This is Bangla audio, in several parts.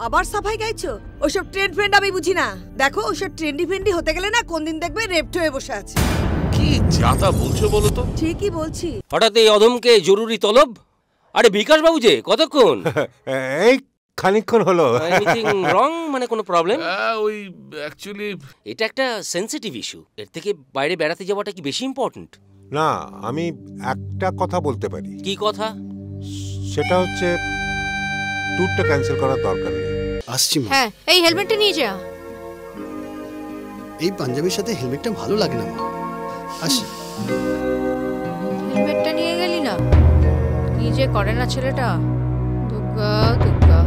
আবার সাফাই গাইছো? ওইসব ট্রেন্ড ফ্রেন্ড আমি বুঝি না। দেখো ওইসব ট্রেন্ডি ফ্রেন্ডি হতে গেলে না কোন দিন দেখবে রেপড হয়ে বসে আছে। কি যাতা বলছো বলো তো? ঠিকই বলছি। হঠাৎ এই অধমকে জরুরি তলব? আরে বিকাশ বাবু যে কতক্ষণ? এই খানিকক্ষণ হলো। এনিথিং রং মানে কোনো প্রবলেম? ওই অ্যাকচুয়ালি এটা একটা সেনসিটিভ ইস্যু। এর থেকে বাইরে বেড়াতে যাওয়াটা কি বেশি ইম্পর্ট্যান্ট? না, আমি একটা কথা বলতে পারি। কি কথা? সেটা হচ্ছে ট্যুরটা ক্যান্সেল করার দরকার নেই। আসছি মা। হ্যাঁ, এই হেলমেটটা নিয়ে যা। এই পাঞ্জাবির সাথে হেলমেটটা ভালো লাগে না মা। আসি। হেলমেটটা নিয়ে গেলি না? কি যে করে না ছেলেটা। দুগ্গা দুগ্গা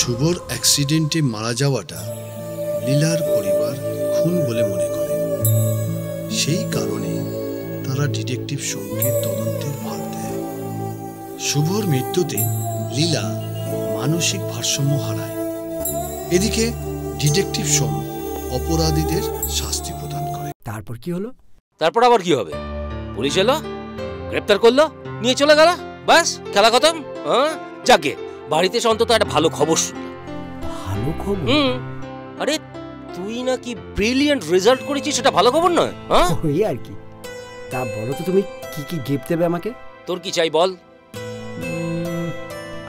শুভর অ্যাক্সিডেন্টে মারা যাওয়াটা লীলার পরিবার খুন বলে মনে করে। সেই কারণে তারা ডিটেকটিভ সোমকে তদন্তের ভার দেয়। শুভর মৃত্যুতে লীলা মানসিক ভারসাম্য হারায়। এদিকে ডিটেকটিভ সোম অপরাধীদের শাস্তি প্রদান করে। তারপর কি হলো? তারপর আবার কি হবে? পুলিশ এলো, গ্রেপ্তার করলো, নিয়ে চলে গেল, বাস খেলা খতম। হ্যাঁ, যাকে বাড়িতে অন্তত একটা ভালো খবর শুনলাম। ভালো খবর? আরে তুই নাকি ব্রিলিয়েন্ট রেজাল্ট করেছিস, সেটা ভালো খবর নয়? হ্যাঁ, ওই আর কি। তা বলো তো তুমি কি কি গিফট দেবে আমাকে? তোর কি চাই বল?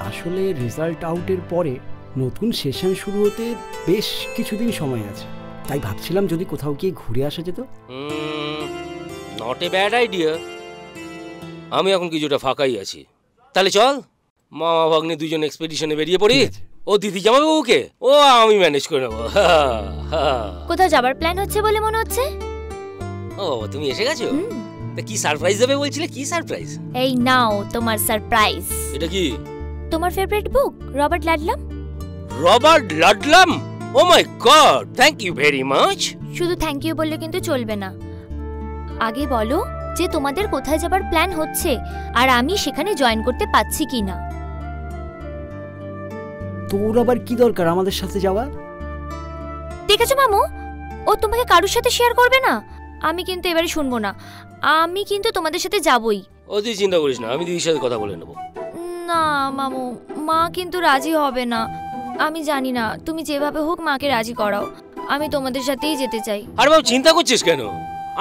আসলে রেজাল্ট আউটের পরে নতুন সেশন শুরু হতে বেশ কিছুদিন সময় আছে, তাই ভাবছিলাম যদি কোথাও গিয়ে ঘুরে আসা যেত। Not a bad idea. আমি এখন কিছুটা ফাঁকাই আছি, তাহলে চল মামা ভাগ্নে দুজন এক্সপেডিশনে বেরিয়ে পড়ি। ও দিদি জামাইবাবুকে ও আমি ম্যানেজ করে নেবো। কোথাও যাবার প্ল্যান হচ্ছে বলে মনে হচ্ছে। ও তুমি এসে গেছো? তা কি সারপ্রাইজ দেবে বলছিলে? কি সারপ্রাইজ? এই নাও তোমার সারপ্রাইজ। এটা কি? তোমার favourite book, Robert Ludlum. Robert Ludlum? Oh my god, thank you very much. শুধু থ্যাংক ইউ বললে কিন্তু চলবে না। আগে বলো যে তোমাদের কোথায় যাবার প্ল্যান হচ্ছে আর আমি সেখানে জয়েন করতে পাচ্ছি কি না। তোর আবার কি দরকার আমাদের সাথে যাওয়ার? দেখেছো মামু, ও তোমাকে কারোর সাথে শেয়ার করবে না। আমি কিন্তু এবারে শুনবো না, আমি কিন্তু তোমাদের সাথে যাবই। ও তুই চিন্তা করিস না, আমি দিদির সাথে কথা বলে নেবো। না মামু, মা কিন্তু রাজি হবে না। আমি জানি না, তুমি যেভাবে হোক মাকে রাজি করাও, আমি তোমাদের সাথেই যেতে চাই। আরে বাবু চিন্তা করছিস কেন?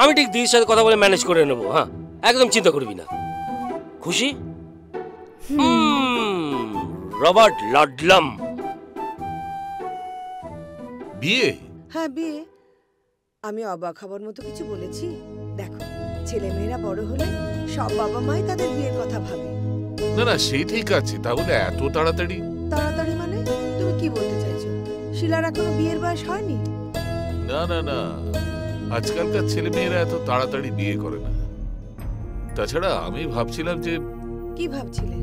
আমি ঠিক দিদির সাথে কথা বলে ম্যানেজ করে নেবো। হ্যাঁ, একদম চিন্তা করবি না। খুশি? রবার্ট লাডলাম। বিয়ে? হ্যাঁ বিয়ে। আমি অবাক হবার মতো কিছু বলেছি? দেখো, ছেলে মেয়েরা বড় হলে সব বাবা মাই তাদের বিয়ের কথা ভাবে। না না, সেই ঠিক আছে, তাহলে এত তাড়াতাড়ি? তাড়াতাড়ি মানে তুমি কি বলতে চাইছো? শিলার এখনো বিয়ের বয়স হয়নি? না না না, আজকালকার ছেলে মেয়েরা এত তাড়াতাড়ি বিয়ে করে না। তাছাড়া আমি ভাবছিলাম যে... কি ভাবছিলে?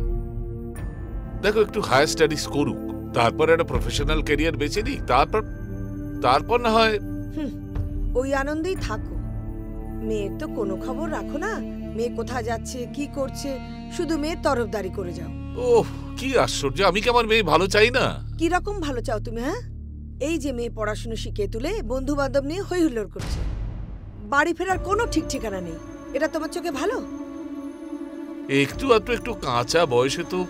দেখো, একটু হায়ার স্টাডিজ করুক, তারপর একটা প্রফেশনাল ক্যারিয়ার বেছে নিক, তারপর না হয়। ওই আনন্দেই থাকো। মেয়ের তো কোনো খবর রাখো না, মেয়ে কোথায় যাচ্ছে কি করছে, শুধু মেয়ের তরফদারি করে যাও। ওহ কি আশ্চর্য, আমি কি আমার মেয়ে ভালো চাই না? কি রকম ভালো চাও তুমি? হ্যাঁ, এই যে মেয়ে পড়াশোনা শিখিয়ে তুলে বন্ধু বান্ধব নিয়ে হই হুল্লোড় করছে, বাড়ি ফেরার কোনো ঠিক ঠিকানা নেই, এটা তোমার চোখে ভালো? একটু কাঁচা বয়সে তো।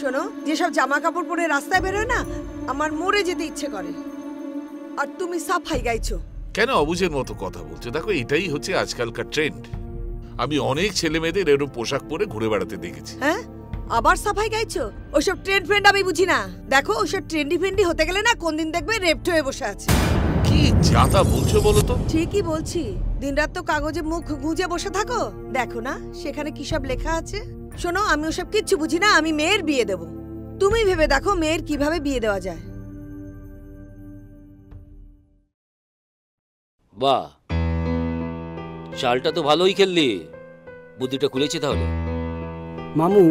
শোনো, যেসব জামা কাপড় পরে রাস্তায় বেরোয় না, আমার মরে যেতে ইচ্ছে করে। আর তুমি সাফাই গাইছো। কেন অবুঝের মতো কথা বলছো? দেখো, এটাই হচ্ছে আজকালকার ট্রেন্ড। আমি অনেক ছেলে মেয়েদের এরকম পোশাক পরে ঘুরে বেড়াতে দেখেছি। হ্যাঁ, আবার সাফাই গাইছো? ওইসব ট্রেন্ড ফ্রেন্ড আমি বুঝি না। দেখো ওইসব ট্রেন্ডি ফ্রেন্ডি হতে গেলে না কোন দিন দেখবে রেপড হয়ে বসে আছে। কি যাতা বলছো বলো তো? ঠিকই বলছি। দিনরাত তো কাগজে মুখ গুঁজে বসে থাকো, দেখো না সেখানে কি সব লেখা আছে। শোনো, আমি ওসব কিচ্ছু বুঝি না, আমি মেয়ের বিয়ে দেবো। তুমি ভেবে দেখো মেয়ের কিভাবে বিয়ে দেওয়া যায়। বাহ, চালটা তো ভালোই খেললি, বুদ্ধিটা খুলেছে তাহলে। মামু,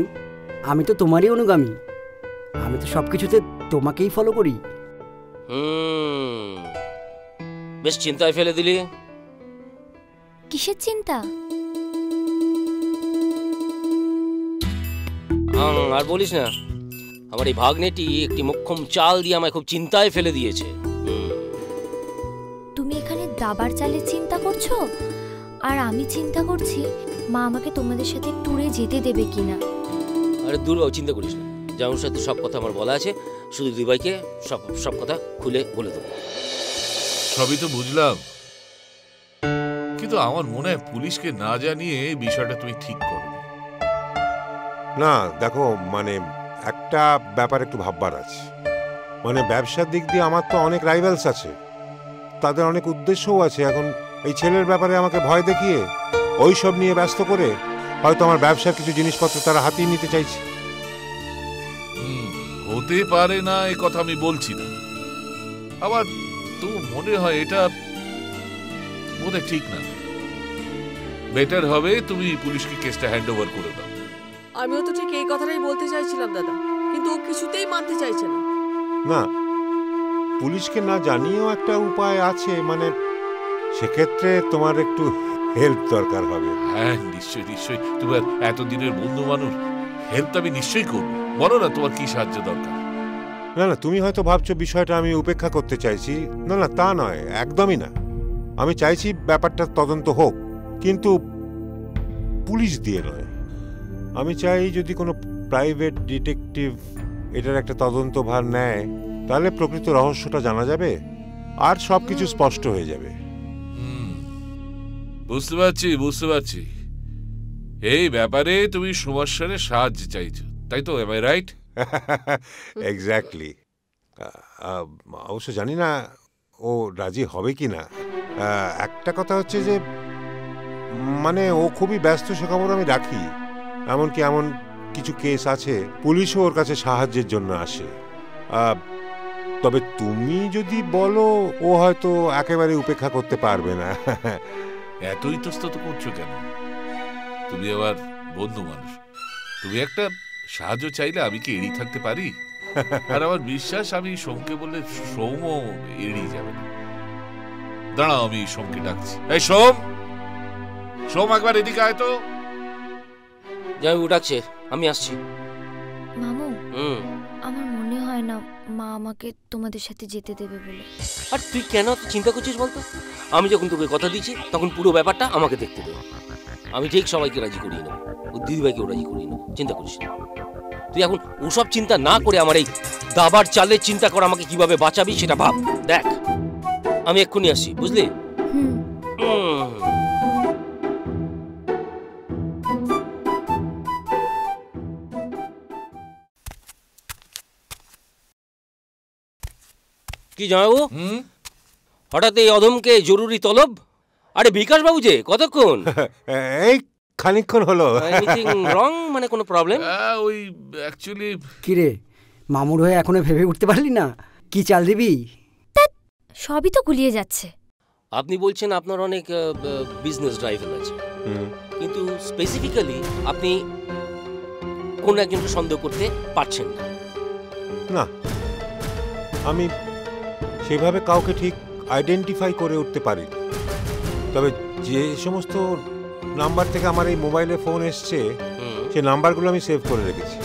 আমি তো তোমারই অনুগামী, আমি তো সব কিছুতে তোমাকেই ফলো করি। বেশ চিন্তায় ফেলে দিলি। কিসের চিন্তা? আর বলিস না, আমার এই ভাগ্নেটি একটি মোক্ষম চাল দিয়ে আমায় খুব চিন্তায় ফেলে দিয়েছে। তুমি এখানে দাবার চালের চিন্তা করছো, আর আমি চিন্তা করছি মা আমাকে তোমাদের সাথে ট্যুরে যেতে দেবে কিনা। আরে দূর বাবু, চিন্তা করিস না, জামাইয়ের সাথে সব কথা আমার বলা আছে, শুধু দিদিভাইকে সব কথা খুলে বলে দেবো। সবই তো বুঝলাম, কিন্তু আমার মনে হয় পুলিশকে না জানিয়ে এই বিষয়টা তুমি ঠিক করো। না দেখো, মানে একটা ব্যাপার একটু ভাববার আছে। মানে ব্যবসার দিক দিয়ে আমার তো অনেক রাইভালস আছে, তাদের অনেক উদ্দেশ্যও আছে। এখন এই ছেলের ব্যাপারে আমাকে ভয় দেখিয়ে ওই সব নিয়ে ব্যস্ত করে হয়তো আমার ব্যবসার কিছু জিনিসপত্র তারা হাতিয়ে নিতে চাইছে। হতে পারে না এ কথা আমি বলছি না, আবার তো মনে হয় এটা বোধহয় ঠিক না। বেটার হবে তুমি পুলিশকে কেসটা হ্যান্ড ওভার করে দাও। আমিও তো ঠিক এই কথাটাই বলতে চাইছিলাম দাদা, কিন্তু ও কিছুতেই মানতে চাইছে না। না, পুলিশকে না জানিয়েও একটা উপায় আছে, মানে সেক্ষেত্রে তোমার একটু হেল্প দরকার হবে। হ্যাঁ নিশ্চয়ই নিশ্চয়ই, তোমার এতদিনের বন্ধু মানুষ, হেল্প আমি নিশ্চয়ই করবো। বলো না তোমার কি সাহায্য দরকার। না না, তুমি হয়তো ভাবছো বিষয়টা আমি উপেক্ষা করতে চাইছি। না না, তা নয়, একদমই না। আমি চাইছি ব্যাপারটা তদন্ত হোক, কিন্তু পুলিশ দিয়ে নয়। আমি চাই যদি কোনো প্রাইভেট ডিটেকটিভ এটার একটা তদন্ত ভার নেয়, তাহলে প্রকৃত রহস্যটা জানা যাবে আর সবকিছু স্পষ্ট হয়ে যাবে। বুঝতে পারছি বুঝতে পারছি, এই ব্যাপারে তুমি সুভাষের সাহায্য চাইছো, তাই তো? Am I right? এক্স্যাক্টলি। অবশ্য জানি না ও রাজি হবে কি না। একটা কথা হচ্ছে যে মানে ও খুবই ব্যস্ত, সে খবর আমি রাখি। এমনকি এমন কিছু কেস আছে পুলিশও ওর কাছে সাহায্যের জন্য আসে। তবে তুমি যদি বলো, ও হয়তো একেবারে উপেক্ষা করতে পারবে না। এত ইতস্তত করছো কেন? তুমি আবার বন্ধু মানুষ, তুমি একটা সাহায্য চাইলে আমি কি এড়িয়ে থাকতে পারি? আর আমার বিশ্বাস আমি সোমকে বললে সোমও এড়িয়ে যাবে না। দাঁড়াও, আমি সোমকে ডাকছি। এই সোম, সোম একবার এদিকে আয় তো। জামাইবাবু ডাকছে, আমি আসছি। মামু, আমার মনে হয় না মা আমাকে তোমাদের সাথে যেতে দেবে বলে। আর তুই কেন চিন্তা করছিস বলতো? আমি যখন তোকে কথা দিচ্ছি তখন পুরো ব্যাপারটা আমাকে দেখতে দে। আমি ঠিক সবাইকে রাজি করিয়ে নেবো, ও দিদিভাইকেও রাজি করিয়ে নেবো, চিন্তা করিস না। তুই এখন ওসব চিন্তা না করে আমার এই দাবার চালের চিন্তা কর, আমাকে কিভাবে বাঁচাবি সেটা ভাব। দেখ, আমি এক্ষুনি আসছি, বুঝলি? কি জামাইবাবু, হঠাৎ এই অধমকে জরুরি তলব? আরে বিকাশ বাবু যে, কতক্ষণ? এই খানিকক্ষণ হলো। এনিথিং রং, মানে কোনো প্রবলেম? ওই অ্যাকচুয়ালি কি রে, মামুর হয়ে এখনো ভেবে উঠতে পারলি না কি চাল দিবি? সবই তো গুলিয়ে যাচ্ছে। আপনি বলছেন আপনার অনেক বিজনেস ড্রাইভার আছে, কিন্তু স্পেসিফিক্যালি আপনি কোন একজনকে সন্দেহ করতে পারছেন না। না, আমি সেভাবে কাউকে ঠিক আইডেন্টিফাই করে উঠতে পারি। তবে যে সমস্ত নাম্বার থেকে আমার এই মোবাইলে ফোন এসছে, সে নাম্বারগুলো আমি সেভ করে রেখেছি।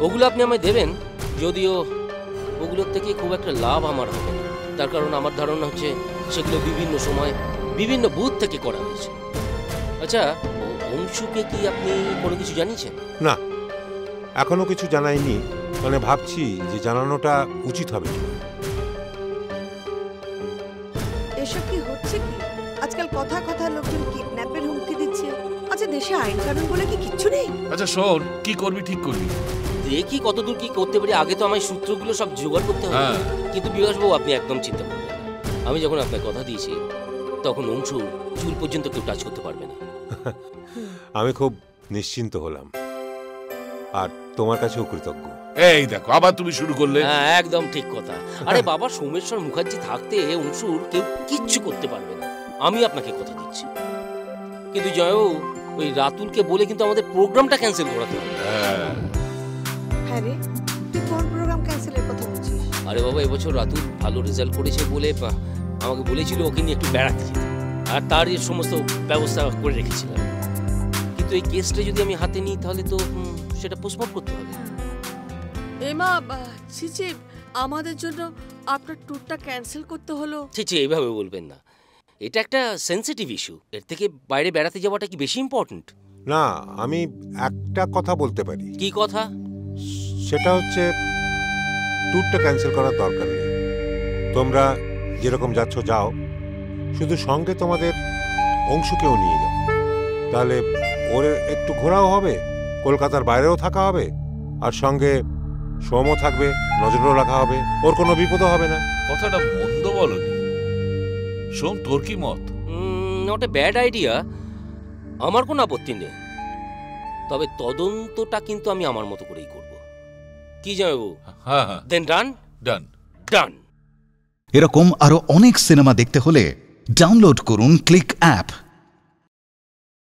ওগুলো আপনি আমায় দেবেন, যদিও ওগুলোর থেকে খুব একটা লাভ আমার হবে না। তার কারণ আমার ধারণা হচ্ছে সেগুলো বিভিন্ন সময় বিভিন্ন বুথ থেকে করা হয়েছে। আচ্ছা, অংশুকে কি আপনি কোনো কিছু জানিয়েছেন? না, এখনো কিছু জানাইনি, মানে ভাবছি যে জানানোটা উচিত হবে। এসব কি হচ্ছে কি? আজকাল কথা কথা লোকজন কিডন্যাপের হুমকি দিচ্ছে। আচ্ছা, দেশে আইন কানুন বলে কি কিচ্ছু নেই? আচ্ছা শোন, কি করবি ঠিক করবি, দেখি কতদূর কি করতে পারি। আগে তো আমার সূত্রগুলো সব জোগাড় করতে হবে। কিন্তু বিকাশবাবু, আপনি একদম চিন্তা করবেন না। আমি যখন আপনার কথা দিয়েছি তখন অংশু চুল পর্যন্ত কেউ টাচ করতে পারবে না। আমি খুব নিশ্চিন্ত হলাম। আর তোমার কাছেও কৃতজ্ঞ। এই দেখো আবার তুমি শুরু করলে। হ্যাঁ একদম ঠিক কথা। আরে বাবা, সোমেশ্বর মুখার্জি থাকতে অংশুর কেউ কিচ্ছু করতে পারবে না, আমি আপনাকে কথা দিচ্ছি। কিন্তু জয়বাবু, ওই রাতুলকে বলে কিন্তু আমাদের প্রোগ্রামটা ক্যান্সেল করাতে হবে। হ্যাঁ রে, তুই কোন প্রোগ্রাম ক্যান্সেলের কথা বলছিস? আরে বাবা, এবছর রাতুল ভালো রেজাল্ট করেছে বলে আমাকে বলেছিল ওকে নিয়ে একটু বেড়াতে যেতে, আর তার এই সমস্ত ব্যবস্থা করে রেখেছিলাম। কিন্তু এই কেসটা যদি আমি হাতে নিই তাহলে তো সেটা পোস্টপোন করতে হবে। এমা ছিচি, আমাদের জন্য আপনার ট্যুরটা ক্যান্সেল করতে হলো। ছি, এইভাবে বলবেন না, এটা একটা সেন্সিটিভ ইস্যু। এর থেকে বাইরে বেড়াতে যাওয়াটা কি বেশি ইম্পর্টেন্ট? না, আমি একটা কথা বলতে পারি। কি কথা? সেটা হচ্ছে ট্যুরটা ক্যান্সেল করার দরকার নেই। তোমরা যেরকম যাচ্ছ যাও, শুধু সঙ্গে তোমাদের অংশকেও নিয়ে যাও, তাহলে ওর একটু ঘোরাও হবে, কলকাতার বাইরেও থাকা হবে, আর সঙ্গে সোমও থাকবে, নজরও রাখা হবে, ওর কোনো বিপদও হবে না। কথাটা মন্দ বলনি সোম, তোর কি মত? নট এ ব্যাড আইডিয়া, আমার কোনো আপত্তি নেই। তবে তদন্তটা কিন্তু আমি আমার মতো করেই করব। কি জানাবো? হ্যাঁ, দেন ডান ডান এরকম আরো অনেক সিনেমা দেখতে হলে ডাউনলোড করুন ক্লিক অ্যাপ।